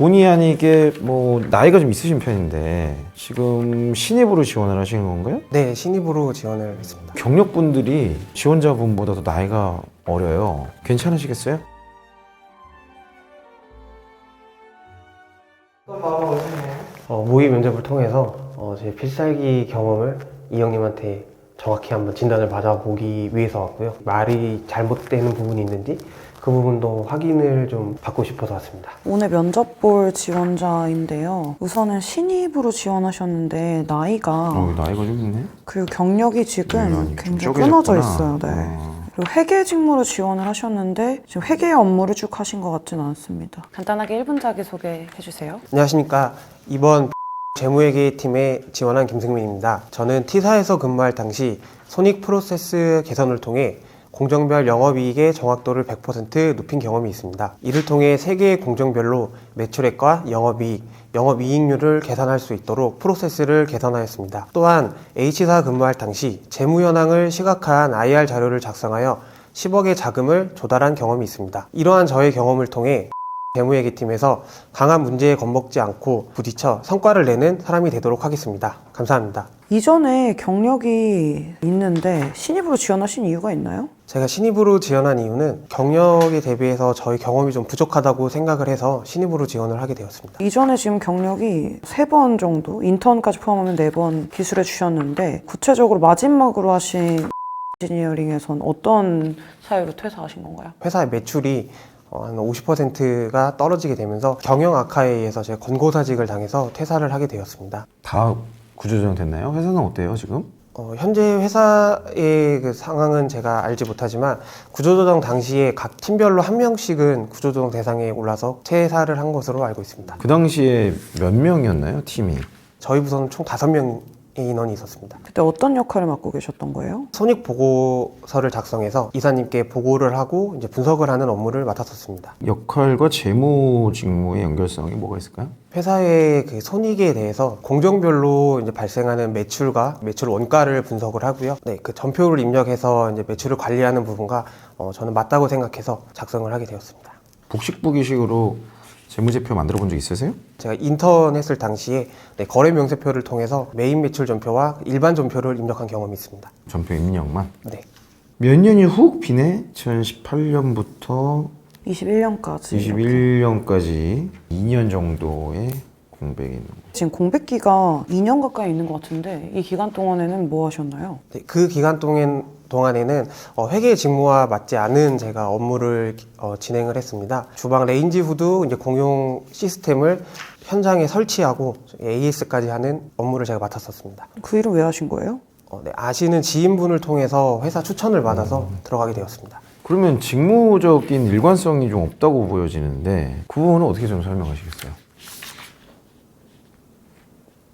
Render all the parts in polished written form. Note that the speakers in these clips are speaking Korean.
본의 아니게 나이가 좀 있으신 편인데 지금 신입으로 지원을 하시는 건가요? 네, 신입으로 지원을 했습니다. 경력분들이 지원자분보다 더 나이가 어려요. 괜찮으시겠어요? 모의 면접을 통해서 제 필살기 경험을 이 형님한테 정확히 한번 진단을 받아보기 위해서 왔고요. 말이 잘못되는 부분이 있는지 그 부분도 확인을 좀 받고 싶어서 왔습니다. 오늘 면접 볼 지원자인데요. 우선은 신입으로 지원하셨는데 나이가 나이가 좀 있네. 그리고 경력이 지금 아니, 좀 굉장히 쪼개졌구나. 끊어져 있어요. 네. 그리고 회계 직무로 지원을 하셨는데 지금 회계 업무를 쭉 하신 것 같지는 않습니다. 간단하게 1분 자기소개 해주세요. 안녕하십니까. 이번 재무회계팀에 지원한 김승민입니다. 저는 T사에서 근무할 당시 손익 프로세스 개선을 통해 공정별 영업이익의 정확도를 100% 높인 경험이 있습니다. 이를 통해 3개의 공정별로 매출액과 영업이익, 영업이익률을 계산할 수 있도록 프로세스를 개선하였습니다. 또한 H사 근무할 당시 재무 현황을 시각화한 IR 자료를 작성하여 10억의 자금을 조달한 경험이 있습니다. 이러한 저의 경험을 통해 재무회계팀에서 강한 문제에 겁먹지 않고 부딪혀 성과를 내는 사람이 되도록 하겠습니다. 감사합니다. 이전에 경력이 있는데 신입으로 지원하신 이유가 있나요? 제가 신입으로 지원한 이유는 경력에 대비해서 저희 경험이 좀 부족하다고 생각을 해서 신입으로 지원을 하게 되었습니다. 이전에 지금 경력이 3번 정도, 인턴까지 포함하면 4번 기술해 주셨는데 구체적으로 마지막으로 하신 인지니어링에선 어떤 사유로 퇴사하신 건가요? 회사의 매출이 한 50%가 떨어지게 되면서 경영 악화에 의해서 제가 권고사직을 당해서 퇴사를 하게 되었습니다. 다 구조조정 됐나요? 회사는 어때요 지금? 현재 회사의 그 상황은 제가 알지 못하지만 구조조정 당시에 각 팀별로 한 명씩은 구조조정 대상에 올라서 퇴사를 한 것으로 알고 있습니다. 그 당시에 몇 명이었나요 팀이? 저희 부서는 총 5명의 인원이 있었습니다. 그때 어떤 역할을 맡고 계셨던 거예요? 손익 보고서를 작성해서 이사님께 보고를 하고 이제 분석을 하는 업무를 맡았었습니다. 역할과 재무 직무의 연결성이 뭐가 있을까요? 회사의 그 손익에 대해서 공정별로 이제 발생하는 매출과 매출 원가를 분석을 하고요. 네, 그 전표를 입력해서 이제 매출을 관리하는 부분과 저는 맞다고 생각해서 작성을 하게 되었습니다. 복식부기식으로 재무제표 만들어 본 적 있으세요? 제가 인턴 했을 당시에 거래 명세표를 통해서 메인 매출 전표와 일반 전표를 입력한 경험이 있습니다. 전표 입력만? 네. 몇 년이 훅 비네? 2018년부터 21년까지 21년까지 2년 정도의 공백이 있는 거예요. 지금 공백기가 2년 가까이 있는 것 같은데 이 기간 동안에는 뭐 하셨나요? 네, 그 기간 동안에는 회계 직무와 맞지 않은 제가 업무를 진행을 했습니다. 주방 레인지 후드 이제 공용 시스템을 현장에 설치하고 AS까지 하는 업무를 제가 맡았었습니다. 그 일은 왜 하신 거예요? 네, 아시는 지인분을 통해서 회사 추천을 받아서 들어가게 되었습니다. 그러면 직무적인 일관성이 좀 없다고 보여지는데 그 부분은 어떻게 좀 설명하시겠어요?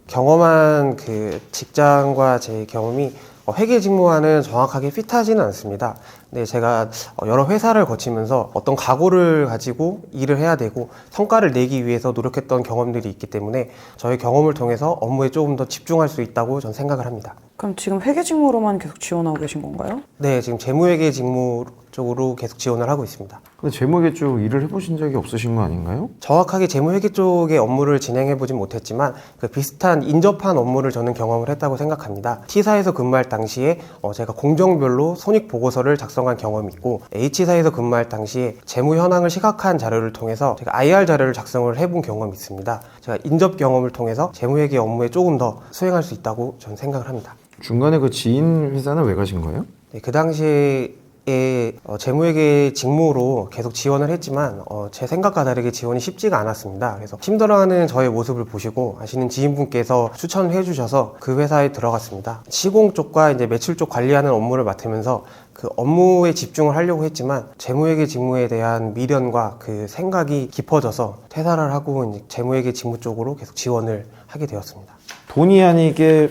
경험한 그 직장과 제 경험이 회계 직무와는 정확하게 핏하지는 않습니다. 근데 제가 여러 회사를 거치면서 어떤 각오를 가지고 일을 해야 되고 성과를 내기 위해서 노력했던 경험들이 있기 때문에 저의 경험을 통해서 업무에 조금 더 집중할 수 있다고 저는 생각을 합니다. 그럼 지금 회계 직무로만 계속 지원하고 계신 건가요? 네, 지금 재무회계 직무 쪽으로 계속 지원을 하고 있습니다. 근데 재무회 쪽 일을 해보신 적이 없으신 거 아닌가요? 정확하게 재무회계 쪽의 업무를 진행해보진 못했지만 그 비슷한 인접한 업무를 저는 경험을 했다고 생각합니다. T사에서 근무할 당시에 제가 공정별로 손익보고서를 작성한 경험이 있고 H사에서 근무할 당시에 재무 현황을 시각화한 자료를 통해서 제가 IR 자료를 작성을 해본 경험이 있습니다. 제가 인접 경험을 통해서 재무회계 업무에 조금 더 수행할 수 있다고 저는 생각을 합니다. 중간에 그 지인 회사는 왜 가신 거예요? 네, 그 당시에 재무회계 직무로 계속 지원을 했지만 제 생각과 다르게 지원이 쉽지가 않았습니다. 그래서 힘들어하는 저의 모습을 보시고 아시는 지인분께서 추천해 주셔서 그 회사에 들어갔습니다. 시공 쪽과 이제 매출 쪽 관리하는 업무를 맡으면서 그 업무에 집중을 하려고 했지만 재무회계 직무에 대한 미련과 그 생각이 깊어져서 퇴사를 하고 이제 재무회계 직무 쪽으로 계속 지원을 하게 되었습니다. 본의 아니게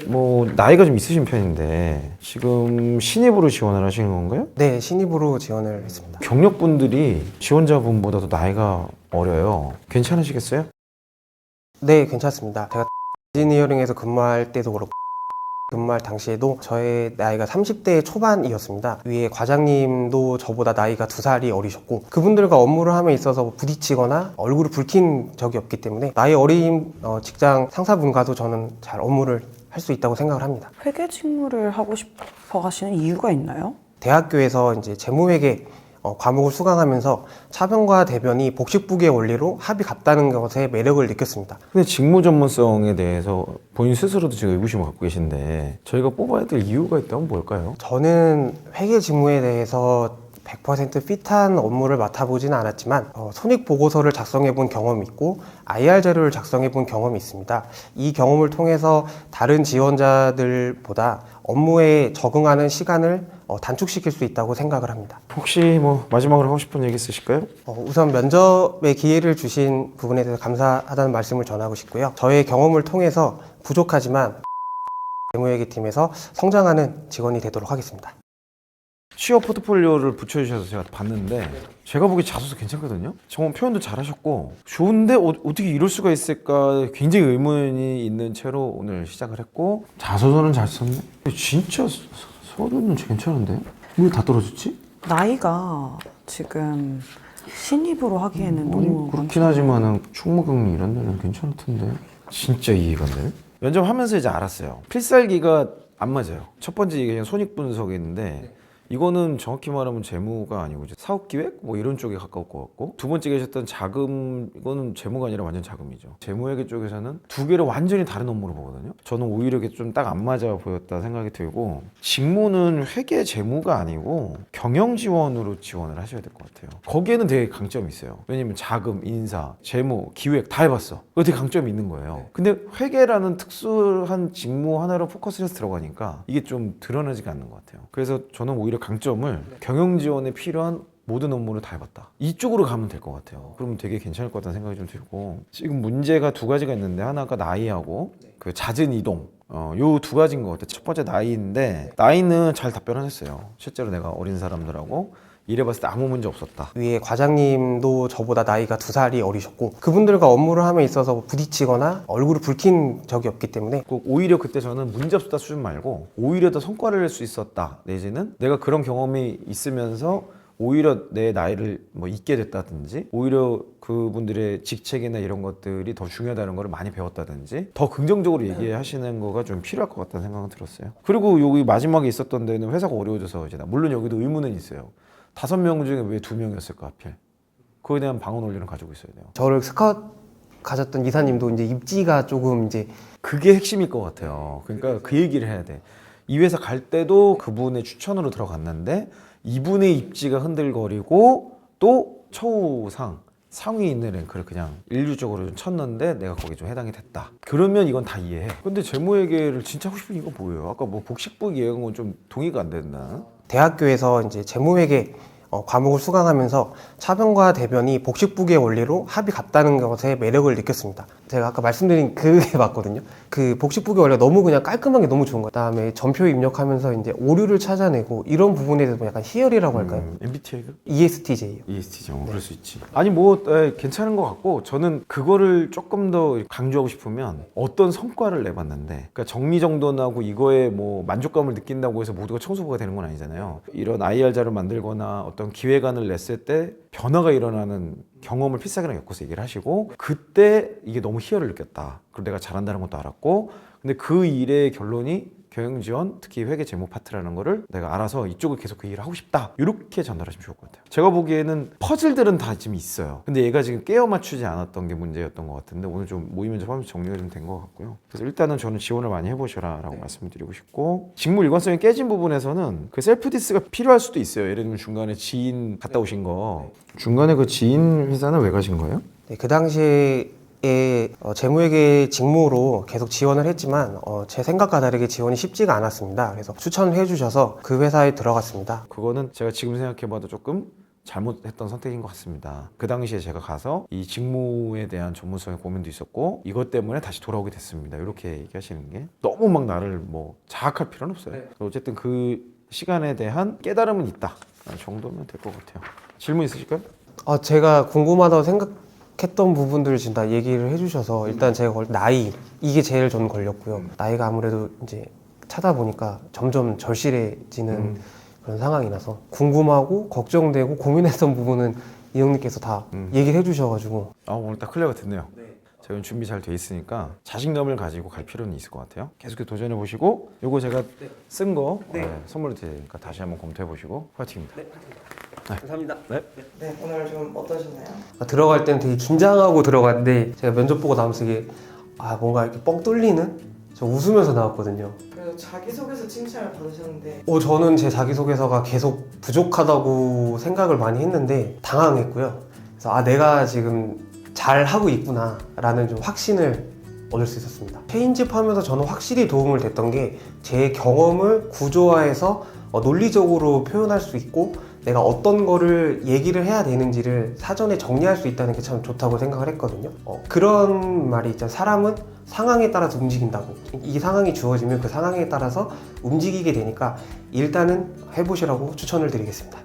나이가 좀 있으신 편인데 지금 신입으로 지원을 하시는 건가요? 네, 신입으로 지원을 했습니다. 경력분들이 지원자분보다 더 나이가 어려요. 괜찮으시겠어요? 네, 괜찮습니다. 제가 인지니어링에서 근무할 때도 그렇고 근무할 당시에도 저의 나이가 30대 초반이었습니다. 위에 과장님도 저보다 나이가 2살이 어리셨고 그분들과 업무를 함에 있어서 부딪히거나 얼굴을 붉힌 적이 없기 때문에 나이 어린 직장 상사분과도 저는 잘 업무를 할 수 있다고 생각을 합니다. 회계 직무를 하고 싶어 하시는 이유가 있나요? 대학교에서 이제 재무회계 과목을 수강하면서 차변과 대변이 복식부기의 원리로 합이 같다는 것에 매력을 느꼈습니다. 근데 직무 전문성에 대해서 본인 스스로도 지금 의구심을 갖고 계신데 저희가 뽑아야 될 이유가 있다면 뭘까요? 저는 회계 직무에 대해서 100% 핏한 업무를 맡아보지는 않았지만 손익보고서를 작성해 본 경험이 있고 IR 자료를 작성해 본 경험이 있습니다. 이 경험을 통해서 다른 지원자들보다 업무에 적응하는 시간을 단축시킬 수 있다고 생각을 합니다. 혹시 뭐 마지막으로 하고 싶은 얘기 있으실까요? 우선 면접의 기회를 주신 부분에 대해서 감사하다는 말씀을 전하고 싶고요. 저의 경험을 통해서 부족하지만 재무회계팀에서 성장하는 직원이 되도록 하겠습니다. 취업 포트폴리오를 붙여주셔서 제가 봤는데 제가 보기에 자소서 괜찮거든요. 정말 표현도 잘하셨고 좋은데 어떻게 이럴 수가 있을까 굉장히 의문이 있는 채로 오늘 시작을 했고 자소서는 잘 썼네. 진짜 서류는 괜찮은데 왜 다 떨어졌지? 나이가 지금 신입으로 하기에는 너무 그렇긴 하지만은 충무경리 이런 데는 괜찮을 텐데 진짜 이해가 안 되네. 면접하면서 이제 알았어요. 필살기가 안 맞아요. 첫 번째 이게 그냥 손익분석인데 이거는 정확히 말하면 재무가 아니고 이제 사업기획 뭐 이런 쪽에 가까울 것 같고 두 번째 계셨던 자금 이거는 재무가 아니라 완전 자금이죠. 재무회계 쪽에서는 두 개를 완전히 다른 업무로 보거든요. 저는 오히려 이게 좀 딱 안 맞아 보였다 생각이 들고 직무는 회계 재무가 아니고 경영 지원으로 지원을 하셔야 될 것 같아요. 거기에는 되게 강점이 있어요. 왜냐면 자금, 인사, 재무, 기획 다 해봤어. 그거 되게 강점이 있는 거예요. 근데 회계라는 특수한 직무 하나로 포커스를 해서 들어가니까 이게 좀 드러나지가 않는 것 같아요. 그래서 저는 오히려 강점을 경영 지원에 필요한 모든 업무를 다 해봤다. 이쪽으로 가면 될 것 같아요. 그러면 되게 괜찮을 것 같다는 생각이 좀 들고 지금 문제가 두 가지가 있는데 하나가 나이하고 그 잦은 이동 요 두 가지인 것 같아요. 첫 번째 나이인데 나이는 잘 답변을 했어요. 실제로 내가 어린 사람들하고 일해봤을 때 아무 문제 없었다. 위에 과장님도 저보다 나이가 2살이 어리셨고 그분들과 업무를 함에 있어서 부딪히거나 얼굴을 붉힌 적이 없기 때문에 꼭 오히려 그때 저는 문제 없었다 수준 말고 오히려 더 성과를 낼 수 있었다 내지는 내가 그런 경험이 있으면서 오히려 내 나이를 뭐 잊게 됐다든지 오히려 그분들의 직책이나 이런 것들이 더 중요하다는 걸 많이 배웠다든지 더 긍정적으로 얘기하시는 거가 좀 필요할 것 같다는 생각은 들었어요. 그리고 여기 마지막에 있었던 데는 회사가 어려워져서 이제 물론 여기도 의문은 있어요. 5명 중에 왜 2명이었을까 하필. 그거에 대한 방어 논리는 가지고 있어야 돼요. 저를 스카웃 가졌던 이사님도 이제 입지가 조금 이제 그게 핵심일 것 같아요. 그러니까 그 얘기를 해야 돼. 이 회사 갈 때도 그분의 추천으로 들어갔는데 이분의 입지가 흔들거리고 또 처우상 상위 있는 랭크를 그냥 일률적으로 좀 쳤는데 내가 거기에 좀 해당이 됐다. 그러면 이건 다 이해해. 근데 재무회계를 진짜 하고 싶은 이유가 뭐예요? 아까 뭐 복식부 이해한 건 좀 동의가 안 된다. 대학교에서 이제 재무회계 과목을 수강하면서 차변과 대변이 복식부기의 원리로 합이 같다는 것에 매력을 느꼈습니다. 제가 아까 말씀드린 그게 맞거든요. 그 복식부기 원리가 너무 그냥 깔끔한 게 너무 좋은 거예요. 그다음에 전표 입력하면서 이제 오류를 찾아내고 이런 부분에 대해서 약간 희열이라고 할까요? MBTI가? ESTJ요. EST죠. 그럴 수 있지. 아니 뭐 괜찮은 것 같고 저는 그거를 조금 더 강조하고 싶으면 어떤 성과를 내봤는데 그러니까 정리정돈하고 이거에 뭐 만족감을 느낀다고 해서 모두가 청소부가 되는 건 아니잖아요. 이런 IR 자료를 만들거나 어떤 기획안을 냈을 때 변화가 일어나는 경험을 필살기랑 엮어서 얘기를 하시고 그때 이게 너무 희열을 느꼈다. 그리고 내가 잘한다는 것도 알았고 근데 그 일의 결론이 경영지원, 특히 회계 재무 파트라는 거를 내가 알아서 이쪽을 계속 그 일을 하고 싶다. 이렇게 전달하시면 좋을 것 같아요. 제가 보기에는 퍼즐들은 다 지금 있어요. 근데 얘가 지금 깨어 맞추지 않았던 게 문제였던 것 같은데 오늘 좀 모의 면접 하면서 정리가 좀 된 것 같고요. 그래서 일단은 저는 지원을 많이 해보셔라 라고 말씀을 드리고 싶고 직무 일관성이 깨진 부분에서는 그 셀프 디스가 필요할 수도 있어요. 예를 들면 중간에 지인 갔다 오신 거 중간에 그 지인 회사는 왜 가신 거예요? 네, 그 당시에 재무회계 직무로 계속 지원을 했지만 제 생각과 다르게 지원이 쉽지가 않았습니다. 그래서 추천을 해주셔서 그 회사에 들어갔습니다. 그거는 제가 지금 생각해봐도 조금 잘못했던 선택인 것 같습니다. 그 당시에 제가 가서 이 직무에 대한 전문성의 고민도 있었고 이것 때문에 다시 돌아오게 됐습니다. 이렇게 얘기하시는 게 너무 막 나를 뭐 자학할 필요는 없어요. 어쨌든 그 시간에 대한 깨달음은 있다 정도면 될 것 같아요. 질문 있으실까요? 제가 궁금하다고 생각했던 부분들을 지금 다 얘기를 해주셔서 일단 제가 나이 이게 제일 저는 걸렸고요. 나이가 아무래도 이제 차다 보니까 점점 절실해지는 그런 상황이라서 궁금하고 걱정되고 고민했던 부분은 이 형님께서 다 얘기를 해주셔가지고 오늘 딱 클리어가 됐네요. 제가 준비 잘 돼 있으니까 자신감을 가지고 갈 필요는 있을 것 같아요. 계속 도전해 보시고 요거 제가 쓴 거 선물로 드리니까 다시 한번 검토해 보시고 화이팅입니다. 감사합니다. 네. 네, 오늘 좀 어떠셨나요? 들어갈 때는 되게 긴장하고 들어갔는데 제가 면접 보고 나면서 이게 뭔가 이렇게 뻥 뚫리는? 저 웃으면서 나왔거든요. 그래도 자기소개서 칭찬을 받으셨는데 저는 제 자기소개서가 계속 부족하다고 생각을 많이 했는데 당황했고요. 그래서 내가 지금 잘 하고 있구나 라는 좀 확신을 얻을 수 있었습니다. 페인집하면서 저는 확실히 도움을 됐던 게 제 경험을 구조화해서 논리적으로 표현할 수 있고 내가 어떤 거를 얘기를 해야 되는지를 사전에 정리할 수 있다는 게 참 좋다고 생각을 했거든요. 그런 말이 있잖아요. 사람은 상황에 따라서 움직인다고. 이 상황이 주어지면 그 상황에 따라서 움직이게 되니까 일단은 해보시라고 추천을 드리겠습니다.